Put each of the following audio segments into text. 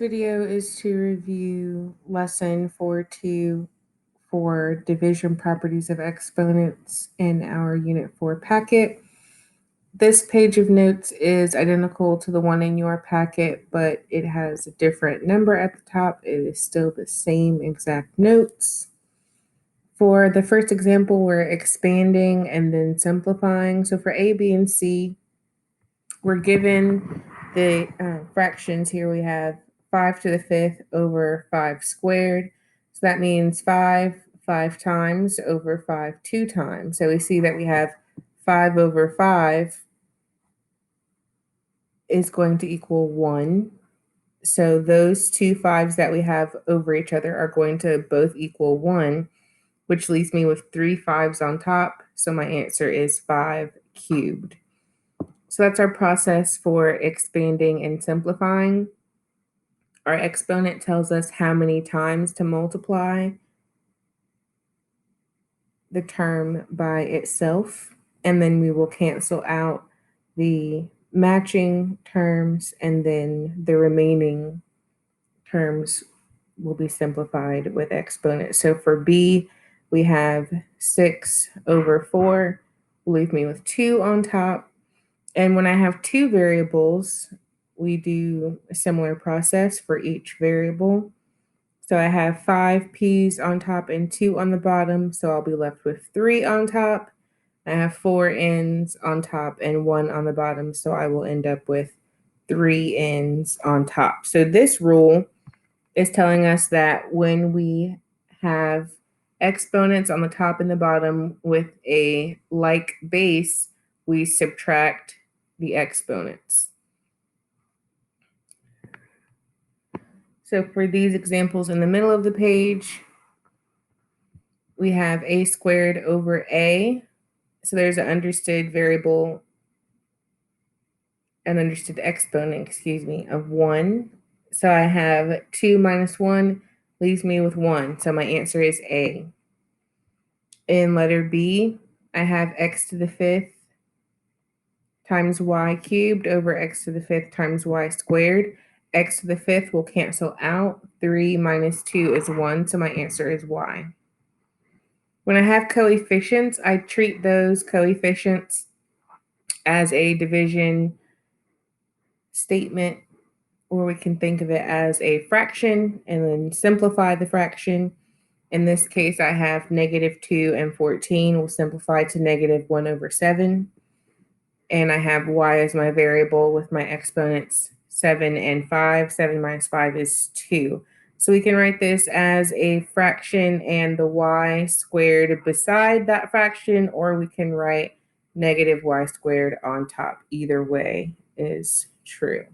video is to review lesson 4.2 for division properties of exponents in our Unit 4 packet. This page of notes is identical to the one in your packet, but it has a different number at the top. It is still the same exact notes. For the first example, we're expanding and then simplifying. So for A, B, and C, we're given the fractions here. We have 5 to the 5th over 5 squared. So that means 5 times over 5 2 times. So we see that we have 5 over 5 is going to equal 1. So those two 5s that we have over each other are going to both equal 1, which leaves me with 3 5s on top. So my answer is 5 cubed. So that's our process for expanding and simplifying. Our exponent tells us how many times to multiply the term by itself, and then we will cancel out the matching terms, and then the remaining terms will be simplified with exponents. So for B, we have 6 over 4, will leave me with 2 on top. And when I have two variables, we do a similar process for each variable. So I have 5 p's on top and 2 on the bottom, so I'll be left with 3 on top. I have 4 n's on top and 1 on the bottom, so I will end up with 3 n's on top. So this rule is telling us that when we have exponents on the top and the bottom with a like base, we subtract the exponents. So for these examples in the middle of the page, we have a squared over a. So there's an understood variable, an understood exponent, of 1. So I have 2 minus 1 leaves me with 1. So my answer is A. In letter B, I have x to the 5th times y cubed over x to the 5th times y squared. X to the 5th will cancel out. 3 minus 2 is 1, so my answer is y. When I have coefficients, I treat those coefficients as a division statement, or we can think of it as a fraction and then simplify the fraction. In this case, I have negative 2 and 14 will simplify to negative 1 over 7. And I have y as my variable with my exponents 7 and 5. 7 minus 5 is 2. So we can write this as a fraction and the y squared beside that fraction, or we can write negative y squared on top. Either way is true.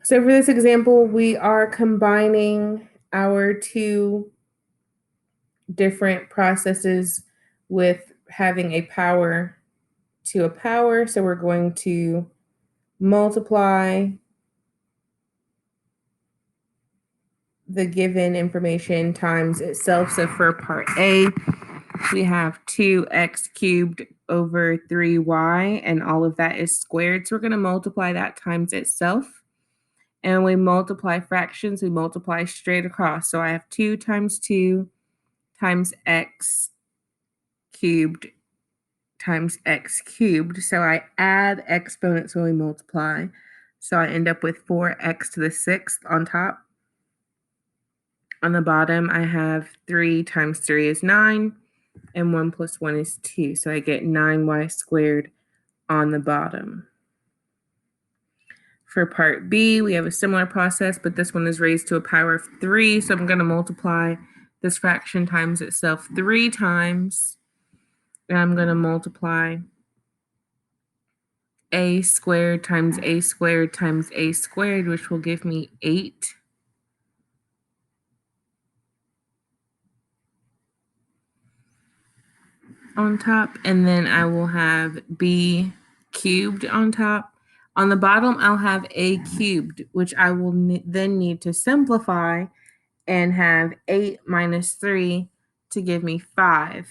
So for this example, we are combining our two different processes with having a power to a power. So we're going to multiply the given information times itself. So for part A, we have 2x cubed over 3y, and all of that is squared. So we're going to multiply that times itself. And when we multiply fractions, we multiply straight across. So I have 2 times 2 times x cubed times x cubed. So I add exponents when we multiply. So I end up with 4x to the 6th on top. On the bottom, I have 3 times 3 is 9, and 1 plus 1 is 2. So I get 9y squared on the bottom. For part B, we have a similar process, but this one is raised to a power of 3. So I'm going to multiply this fraction times itself 3 times. And I'm going to multiply a squared times a squared times a squared, which will give me 8. On top, and then I will have b cubed on top. On the bottom, I'll have a cubed, which I will then need to simplify and have 8 minus 3 to give me 5.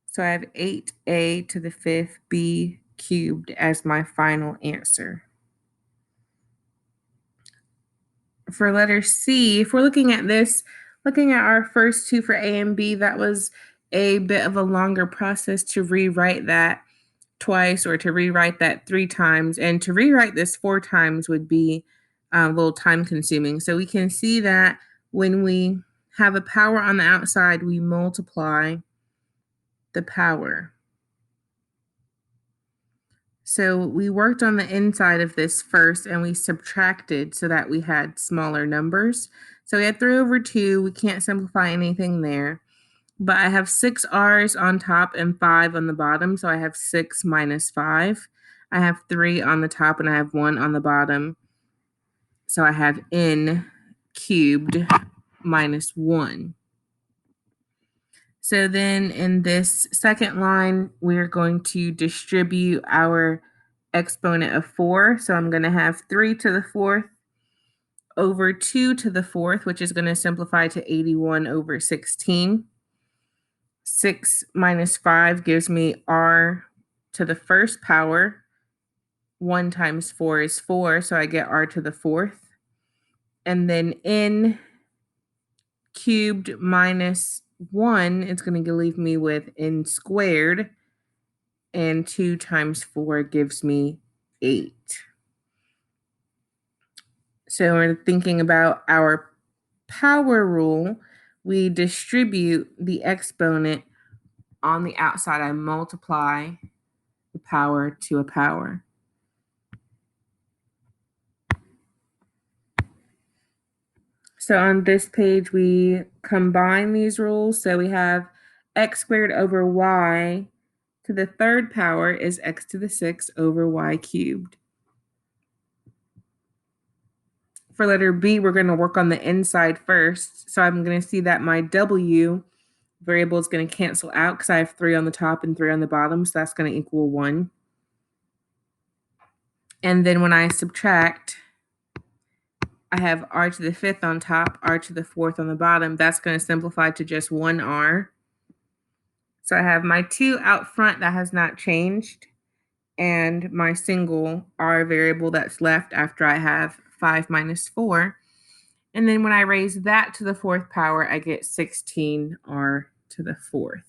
So I have 8a to the 5th b cubed as my final answer. For letter C, if we're looking at this, looking at our first two for A and B, that was a bit of a longer process to rewrite that twice or to rewrite that 3 times. And to rewrite this 4 times would be a little time consuming. So we can see that when we have a power on the outside, we multiply the power. So we worked on the inside of this first and we subtracted so that we had smaller numbers. So we had 3 over 2. We can't simplify anything there. But I have 6 R's on top and 5 on the bottom. So I have 6 minus 5. I have 3 on the top and I have 1 on the bottom. So I have n cubed minus 1. So then in this second line, we're going to distribute our exponent of 4. So I'm going to have 3 to the 4th over 2 to the 4th, which is going to simplify to 81 over 16. 6 minus 5 gives me r to the first power. 1 times 4 is 4, so I get r to the 4th. And then n cubed minus 1 is going to leave me with n squared. And 2 times 4 gives me 8. So we're thinking about our power rule. We distribute the exponent on the outside. I multiply the power to a power. So on this page, we combine these rules. So we have x squared over y to the third power is x to the 6th over y cubed. For letter B, we're going to work on the inside first. So I'm going to see that my w variable is going to cancel out because I have 3 on the top and 3 on the bottom. So that's going to equal 1. And then when I subtract, I have r to the 5th on top, r to the 4th on the bottom. That's going to simplify to just 1r. So I have my 2 out front that has not changed, and my single r variable that's left after I have 5 minus 4. And then when I raise that to the 4th power, I get 16r to the 4th.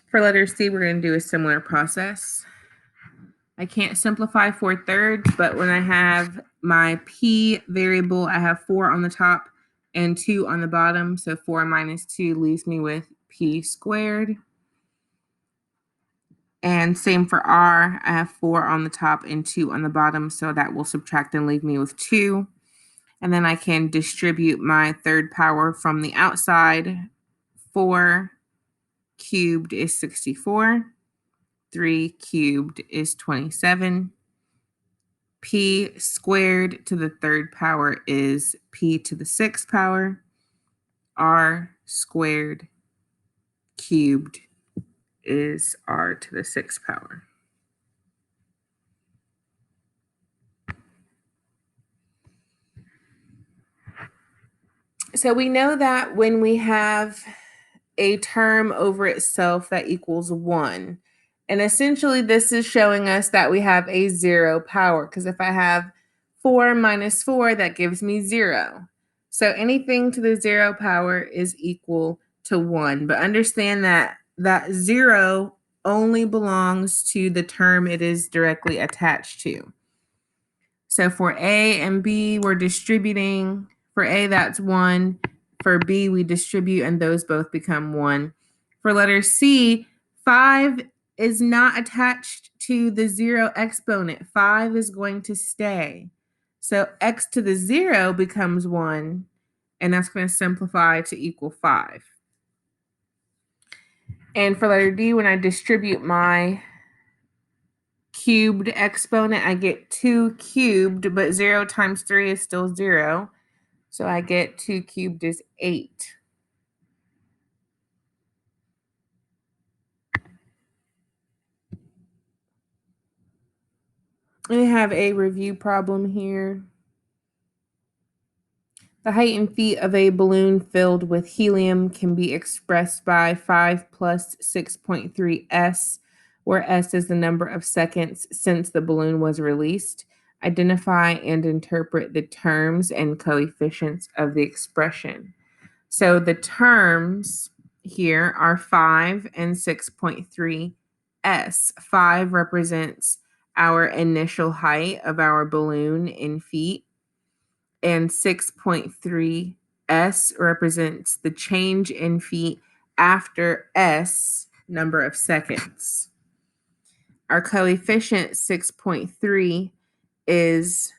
For letter C, we're going to do a similar process. I can't simplify 4/3, but when I have my p variable, I have 4 on the top and 2 on the bottom. So 4 minus 2 leaves me with p squared. And same for r. I have 4 on the top and 2 on the bottom. So that will subtract and leave me with 2. And then I can distribute my third power from the outside. 4 cubed is 64. 3 cubed is 27. P squared to the third power is p to the 6th power. R squared cubed is r to the 6th power. So we know that when we have a term over itself that equals 1, and essentially this is showing us that we have a 0 power, because if I have 4 minus 4, that gives me 0. So anything to the 0 power is equal to 1. But understand that that 0 only belongs to the term it is directly attached to. So for A and B, we're distributing. For A, that's 1. For B, we distribute, and those both become 1. For letter C, 5 is not attached to the 0 exponent. 5 is going to stay. So x to the 0 becomes 1, and that's going to simplify to equal 5. And for letter D, when I distribute my cubed exponent, I get 2 cubed, but 0 times 3 is still 0. So I get 2 cubed is 8. We have a review problem here. The height and feet of a balloon filled with helium can be expressed by 5 plus 6.3 s where S is the number of seconds since the balloon was released. Identify and interpret the terms and coefficients of the expression. So the terms here are 5 and 6.3 S. 5 represents our initial height of our balloon in feet, and 6.3 S represents the change in feet after S number of seconds. Our coefficient 6.3 is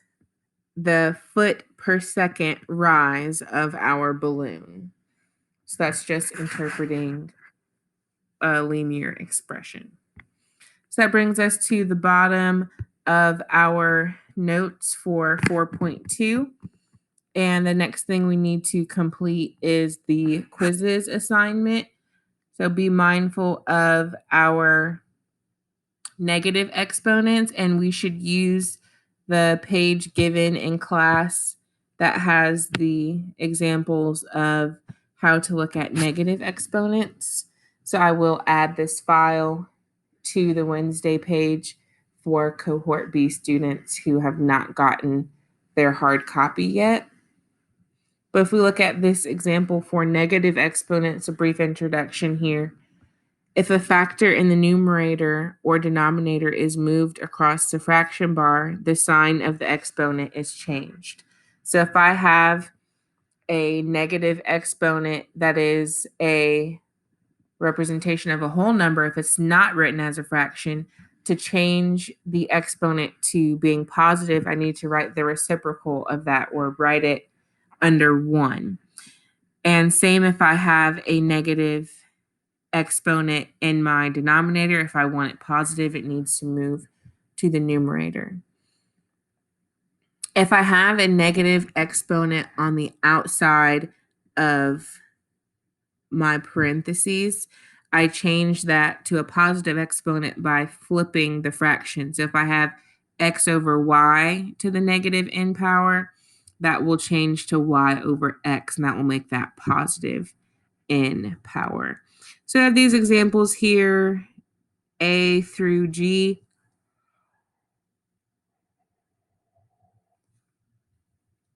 the foot per second rise of our balloon. So that's just interpreting a linear expression. So that brings us to the bottom of our notes for 4.2. And the next thing we need to complete is the quizzes assignment. So be mindful of our negative exponents, and we should use the page given in class that has the examples of how to look at negative exponents. So I will add this file to the Wednesday page for cohort B students who have not gotten their hard copy yet. But if we look at this example for negative exponents, a brief introduction here. If a factor in the numerator or denominator is moved across the fraction bar, the sign of the exponent is changed. So if I have a negative exponent that is a representation of a whole number, if it's not written as a fraction, to change the exponent to being positive, I need to write the reciprocal of that or write it under 1. And same if I have a negative exponent in my denominator. If I want it positive, it needs to move to the numerator. If I have a negative exponent on the outside of my parentheses, I change that to a positive exponent by flipping the fraction. So if I have x over y to the negative n power, that will change to y over x, and that will make that positive n power. So I have these examples here, A through G.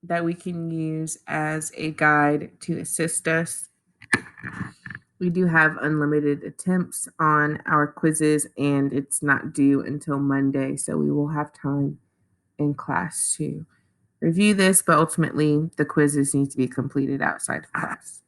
That we can use as a guide to assist us. We do have unlimited attempts on our quizzes, and it's not due until Monday, so we will have time in class to review this, but ultimately the quizzes need to be completed outside of class.